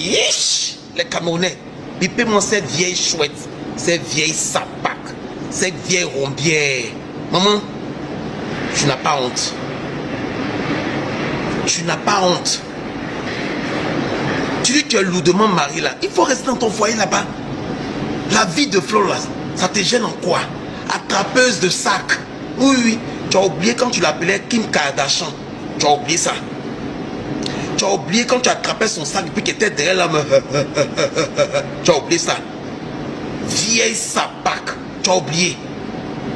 Yish, les Camerounais, pipez-moi cette vieille chouette, cette vieille sapac, cette vieille rombière. Maman, tu n'as pas honte. Tu n'as pas honte. Tu dis que tu es lourdement marié là. Il faut rester dans ton foyer là-bas. La vie de Flo là, ça te gêne en quoi? Attrapeuse de sac. Oui, oui. Tu as oublié quand tu l'appelais Kim Kardashian. Tu as oublié ça. Tu as oublié quand tu attrapais son sac et puis qu'il était derrière l'homme. Tu as oublié ça. Vieille sapac. Tu as oublié.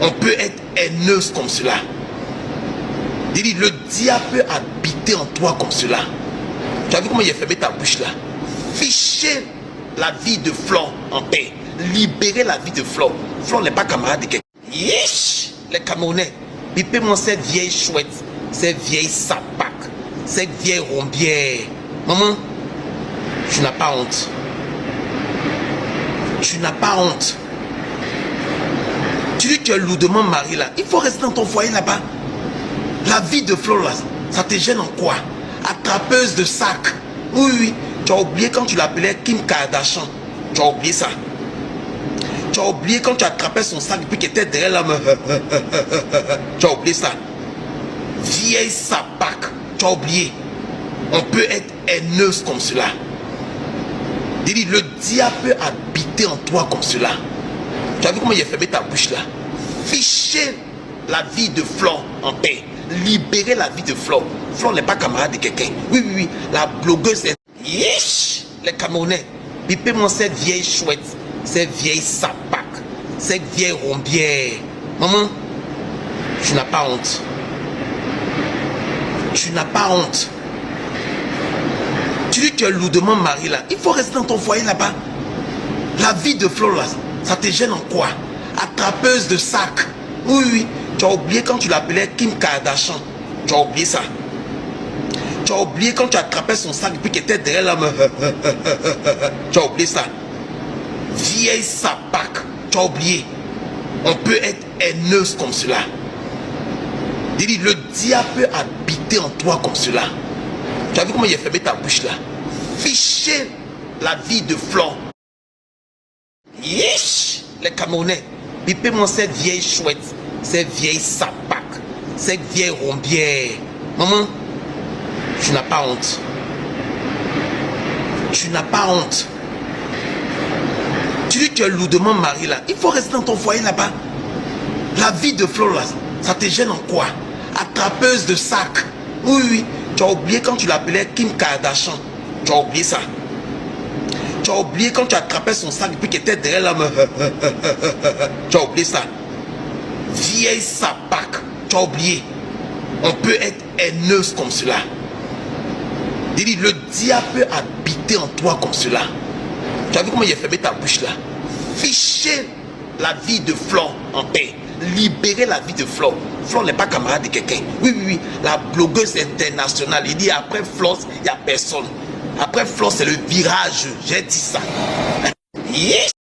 On peut être haineuse comme cela. Dis, le diable peut habiter en toi comme cela. Tu as vu comment il a fermé ta bouche là? Fichez la vie de Flore en paix. Libérez la vie de Flore. Flore n'est pas camarade de quelqu'un. Yish, les Camerounais, pipez-moi cette vieille chouette, cette vieille sapac, cette vieille rombière. Maman, tu n'as pas honte. Tu n'as pas honte. Tu dis que tu es lourdement marié là. Il faut rester dans ton foyer là-bas. La vie de Flore là, ça te gêne en quoi? Attrapeuse de sac. Oui, oui. Tu as oublié quand tu l'appelais Kim Kardashian. Tu as oublié ça. Tu as oublié quand tu attrapais son sac et puis qu'il était derrière l'homme. Tu as oublié ça. Vieille sapac. Tu as oublié. On peut être haineuse comme cela. Dis, le diable peut habiter en toi comme cela. Tu as vu comment il a fermé ta bouche là? Fichez la vie de Flore en paix. Libérez la vie de Flore. Flore n'est pas camarade de quelqu'un. Oui, oui, oui. La blogueuse est... Yish, les Camerounais, pipez-moi cette vieille chouette, cette vieille sapac, cette vieille rombière. Maman, tu n'as pas honte. Tu n'as pas honte. Tu dis que tu es lourdement marié là. Il faut rester dans ton foyer là-bas. La vie de Flore là, ça te gêne en quoi? Attrapeuse de sac. Oui, oui. Tu as oublié quand tu l'appelais Kim Kardashian. Tu as oublié ça. Tu as oublié quand tu attrapais son sac et puis qu'il était derrière l'homme. Tu as oublié ça. Vieille sapac. Tu as oublié. On peut être haineuse comme cela. Dis, le diable peut habiter en toi comme cela. Tu as vu comment il a fermé ta bouche là? Fichez la vie de Flore. Yish, les Camerounais, pipez-moi cette vieille chouette, cette vieille sapac, cette vieille rombière. Maman, tu n'as pas honte. Tu n'as pas honte. Tu dis que tu es lourdement marié là. Il faut rester dans ton foyer là-bas. La vie de Flore là, ça te gêne en quoi? Attrapeuse de sac. Oui, oui. Tu as oublié quand tu l'appelais Kim Kardashian. Tu as oublié ça. Tu as oublié quand tu attrapais son sac et puis qu'il était derrière l'homme. Tu as oublié ça. Vieille sapac. Tu as oublié. On peut être haineuse comme cela. Dis, le diable peut habiter en toi comme cela. Tu as vu comment il a fermé ta bouche là? Fichez la vie de Flore en paix. Libérez la vie de Flore. Flore n'est pas camarade de quelqu'un. Oui, oui, oui. La blogueuse internationale. Il dit après Flore, il n'y a personne. Après Flore, c'est le virage. J'ai dit ça. Yeah.